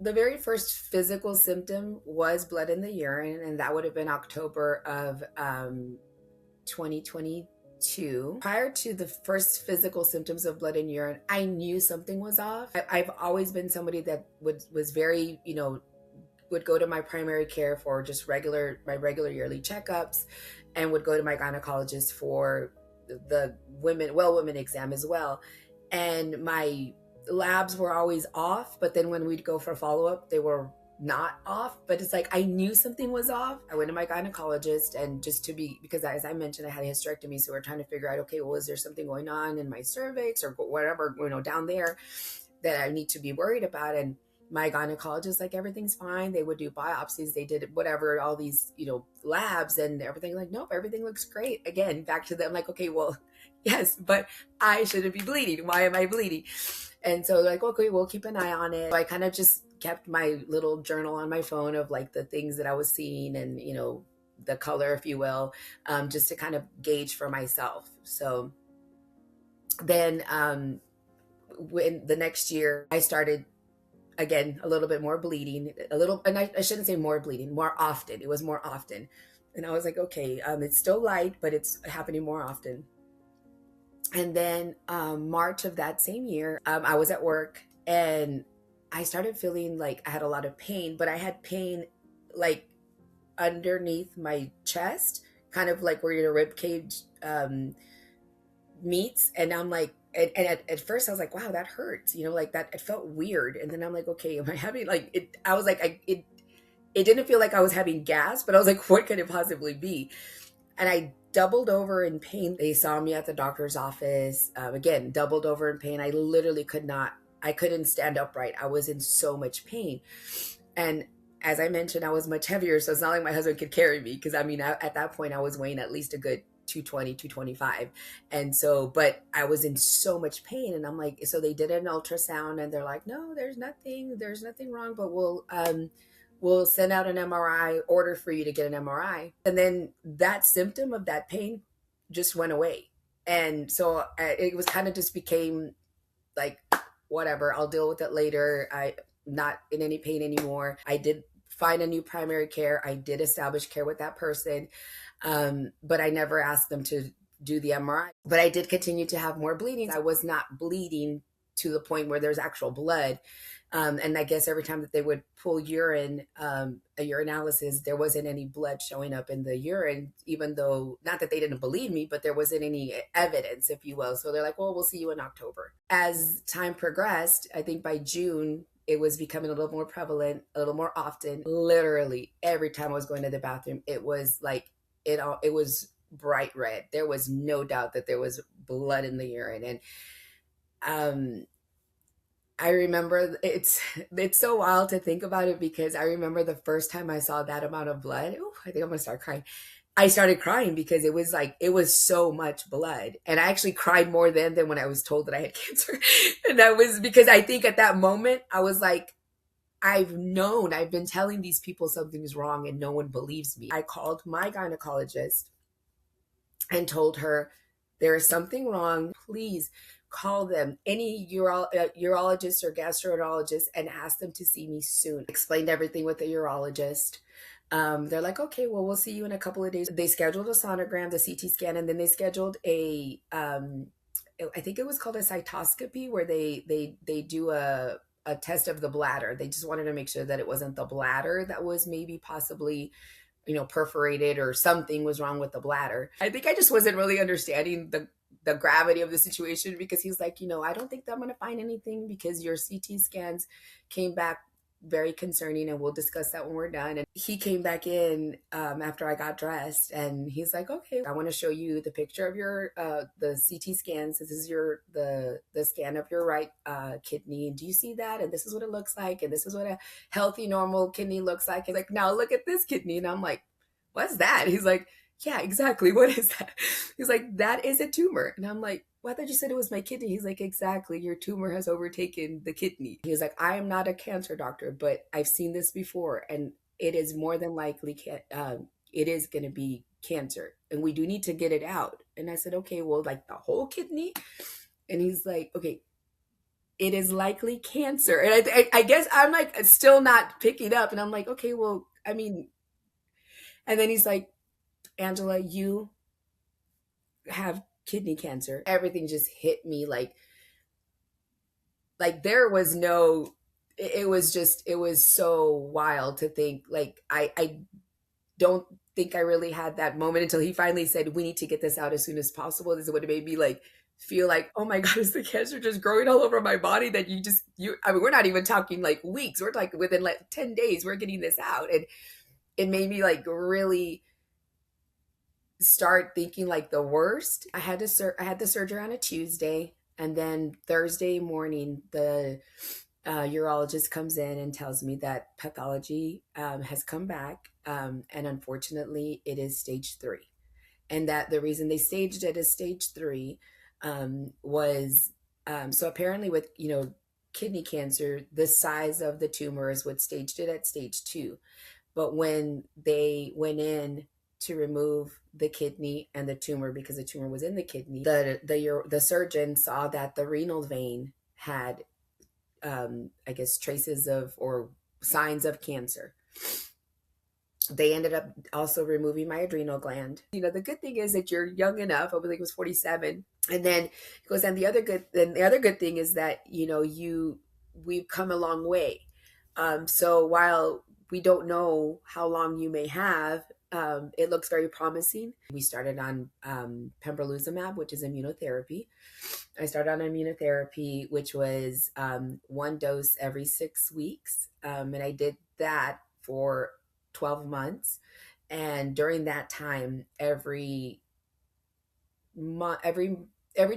The very first physical symptom was blood in the urine, and that would have been October of 2022. Prior to the first physical symptoms of blood in urine, I knew something was off. I've always been somebody that was very, would go to my primary care for just my regular yearly checkups, and would go to my gynecologist for the women exam as well. And my labs were always off, but then when we'd go for follow-up, they were not off. But it's like I knew something was off. I went to my gynecologist, and just to be, because as I mentioned, I had a hysterectomy, so we're trying to figure out, okay, well, is there something going on in my cervix or whatever, down there that I need to be worried about? And my gynecologist, like, everything's fine. They would do biopsies, they did whatever, all these, labs and everything, like, nope, everything looks great. Again, back to them, like, okay, well, yes, but I shouldn't be bleeding. Why am I bleeding? And so, like, okay, we'll keep an eye on it. So I kind of just kept my little journal on my phone of like the things that I was seeing, and the color, if you will, just to kind of gauge for myself. So then when the next year I started, again, a little bit more bleeding, and I shouldn't say more bleeding, more often. It was more often. And I was like, okay, it's still light, but it's happening more often. And then March of that same year, I was at work, and I started feeling like I had a lot of pain, but I had pain like underneath my chest, kind of like where your rib cage meets. And I'm like, and at first I was like, wow, that hurts, like that. It felt weird. And then I'm like, okay, am I having like it? I was like, it didn't feel like I was having gas, but I was like, what could it possibly be? And I doubled over in pain. They saw me at the doctor's office. Again, doubled over in pain. I couldn't stand upright. I was in so much pain. And as I mentioned, I was much heavier. So it's not like my husband could carry me. Because at that point, I was weighing at least a good 220, 225. And so, but I was in so much pain. And I'm like, so they did an ultrasound, and they're like, no, there's nothing wrong, but we'll send out an MRI, order for you to get an MRI. And then that symptom of that pain just went away. And so it was kind of just became like, whatever, I'll deal with it later. I'm not in any pain anymore. I did find a new primary care. I did establish care with that person. But I never asked them to do the MRI. But I did continue to have more bleeding. I was not bleeding to the point where there's actual blood. And I guess every time that they would pull urine, a urinalysis, there wasn't any blood showing up in the urine, even though, not that they didn't believe me, but there wasn't any evidence, if you will. So they're like, well, we'll see you in October. As time progressed, I think by June, it was becoming a little more prevalent, a little more often. Literally every time I was going to the bathroom, it was like, it was bright red. There was no doubt that there was blood in the urine. And I remember, it's so wild to think about it, because I remember the first time I saw that amount of blood. Ooh, I think I'm gonna start crying. I started crying because it was like, it was so much blood. And I actually cried more then than when I was told that I had cancer. And that was because I think at that moment I was like, I've been telling these people something's wrong and no one believes me. I called my gynecologist and told her, there is something wrong. Please call them, any urologist or gastroenterologist, and ask them to see me soon. Explained everything with the urologist. They're like, okay, well, we'll see you in a couple of days. They scheduled a sonogram, the CT scan, and then they scheduled I think it was called a cytoscopy, where they do a test of the bladder. They just wanted to make sure that it wasn't the bladder that was maybe possibly perforated, or something was wrong with the bladder. I think I just wasn't really understanding the gravity of the situation, because he's like, I don't think that I'm going to find anything, because your CT scans came back very concerning, and we'll discuss that when we're done. And he came back in after I got dressed, and he's like, okay, I want to show you the picture of your the CT scans. This is the scan of your right kidney, and do you see that? And this is what it looks like, and this is what a healthy normal kidney looks like. He's like, now look at this kidney. And I'm like, what's that? He's like, yeah, exactly, what is that? He's like, that is a tumor. And I'm like, well, I thought you said it was my kidney. He's like, exactly, your tumor has overtaken the kidney. He was like, I am not a cancer doctor, but I've seen this before, and it is more than likely it is going to be cancer, and we do need to get it out. And I said, okay, well, like the whole kidney? And he's like, okay, it is likely cancer. And I guess I'm like still not picking up. And I'm like, okay, well, I mean, and then he's like, Angela, you have kidney cancer. Everything just hit me like there was no, it was just, it was so wild to think like I don't think I really had that moment until he finally said, we need to get this out as soon as possible. This is what it made me like feel like, oh my God, is the cancer just growing all over my body that I mean, we're not even talking like weeks. We're like within like 10 days, we're getting this out. And it made me like really start thinking like the worst. I had the surgery on a Tuesday, and then Thursday morning, the urologist comes in and tells me that pathology has come back, and unfortunately, it is stage 3, and that the reason they staged it as stage 3 was so apparently with kidney cancer, the size of the tumor is what staged it at stage 2. But when they went in to remove the kidney and the tumor, because the tumor was in the kidney, the surgeon saw that the renal vein had, I guess, traces of or signs of cancer. They ended up also removing my adrenal gland. The good thing is that you're young enough. I believe it was 47. And then it goes, and the other good thing is that, we've come a long way. So while we don't know how long you may have, it looks very promising. We started on pembrolizumab, which is immunotherapy. I started on immunotherapy, which was one dose every 6 weeks. And I did that for 12 months. And during that time, every month, every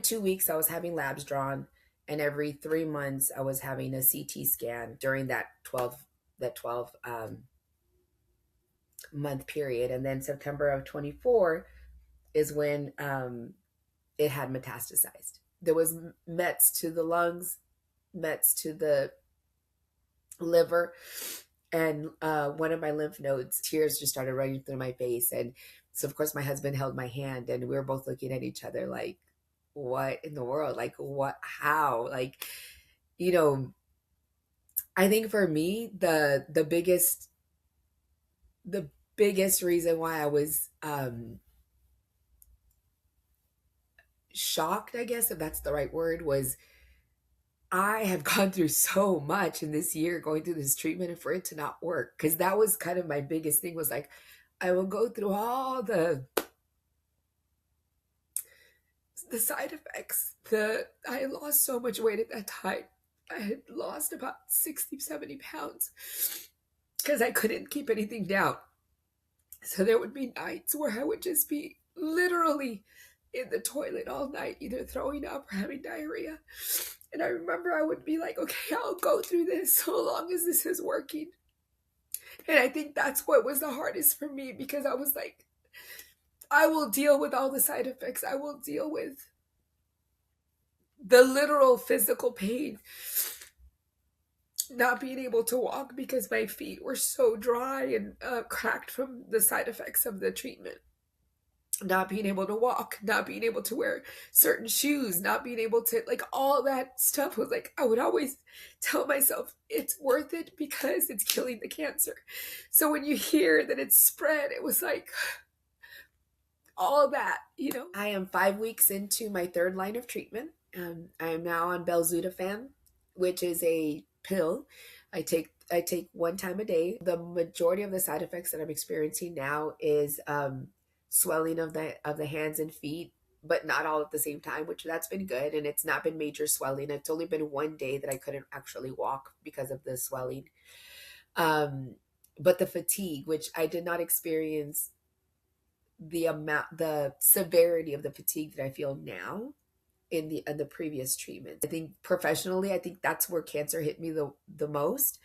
2 weeks, I was having labs drawn. And every 3 months, I was having a CT scan during that 12 month period. And then September of 24 is when it had metastasized. There was mets to the lungs, mets to the liver, and one of my lymph nodes. Tears just started running through my face. And so of course my husband held my hand, and we were both looking at each other like, what in the world? Like, what, how? Like, I think for me, the biggest reason why I was shocked, I guess, if that's the right word, was I have gone through so much in this year going through this treatment, and for it to not work. Because that was kind of my biggest thing, was like, I will go through all the side effects. I lost so much weight at that time. I had lost about 60, 70 pounds because I couldn't keep anything down. So there would be nights where I would just be literally in the toilet all night, either throwing up or having diarrhea. And I remember I would be like, okay, I'll go through this so long as this is working. And I think that's what was the hardest for me, because I was like, I will deal with all the side effects. I will deal with the literal physical pain, not being able to walk because my feet were so dry and cracked from the side effects of the treatment. Not being able to walk, not being able to wear certain shoes, not being able to, like, all that stuff was like, I would always tell myself it's worth it because it's killing the cancer. So when you hear that it's spread, it was like all that. I am 5 weeks into my 3rd line of treatment. I am now on belzutifan, which is a pill I take 1 time a day. The majority of the side effects that I'm experiencing now is swelling of the hands and feet, but not all at the same time, which that's been good. And it's not been major swelling. It's only been 1 day that I couldn't actually walk because of the swelling. But the fatigue, which I did not experience the severity of the fatigue that I feel now in the previous treatment. I think professionally, I think that's where cancer hit me the most,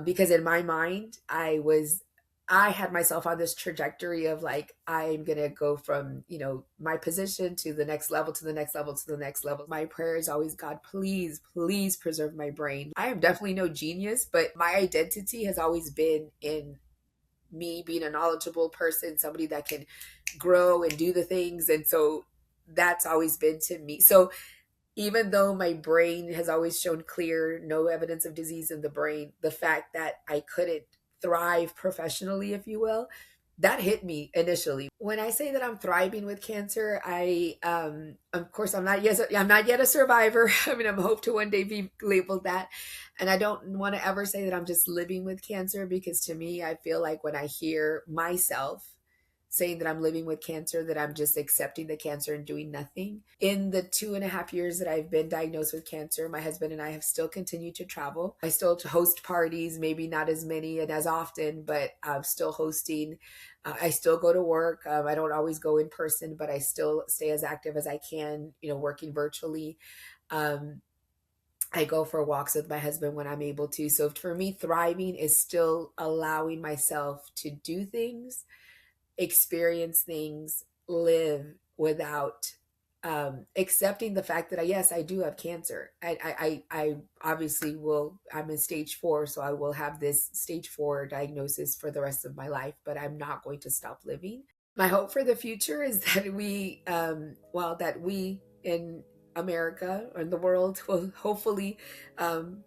because in my mind, I had myself on this trajectory of like, I'm going to go from, my position to the next level, to the next level, to the next level. My prayer is always, God, please, please preserve my brain. I am definitely no genius, but my identity has always been in me being a knowledgeable person, somebody that can grow and do the things. And so that's always been to me. So even though my brain has always shown clear, no evidence of disease in the brain, the fact that I couldn't thrive professionally, if you will, that hit me initially. When I say that I'm thriving with cancer, of course, I'm not yet a survivor. I mean, I'm hope to one day be labeled that, and I don't want to ever say that I'm just living with cancer, because to me, I feel like when I hear myself saying that I'm living with cancer, that I'm just accepting the cancer and doing nothing. In the 2.5 years that I've been diagnosed with cancer, my husband and I have still continued to travel. I still host parties, maybe not as many and as often, but I'm still hosting. I still go to work. I don't always go in person, but I still stay as active as I can, working virtually. Um, I go for walks with my husband when I'm able to. So for me, thriving is still allowing myself to do things, experience things, live without accepting the fact that yes, I do have cancer. I obviously will. I'm in stage 4, so I will have this stage 4 diagnosis for the rest of my life. But I'm not going to stop living. My hope for the future is that we in America and the world will hopefully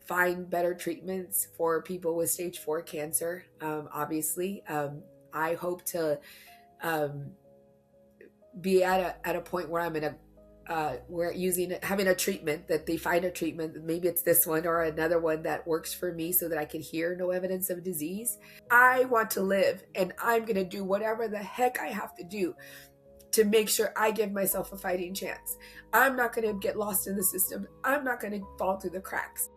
find better treatments for people with stage 4 cancer. Obviously, I hope to um, be at a point where I'm in a where having a treatment, that they find a treatment, maybe it's this one or another one that works for me, so that I can hear no evidence of disease. I want to live, and I'm going to do whatever the heck I have to do to make sure I give myself a fighting chance. I'm not going to get lost in the system. I'm not going to fall through the cracks.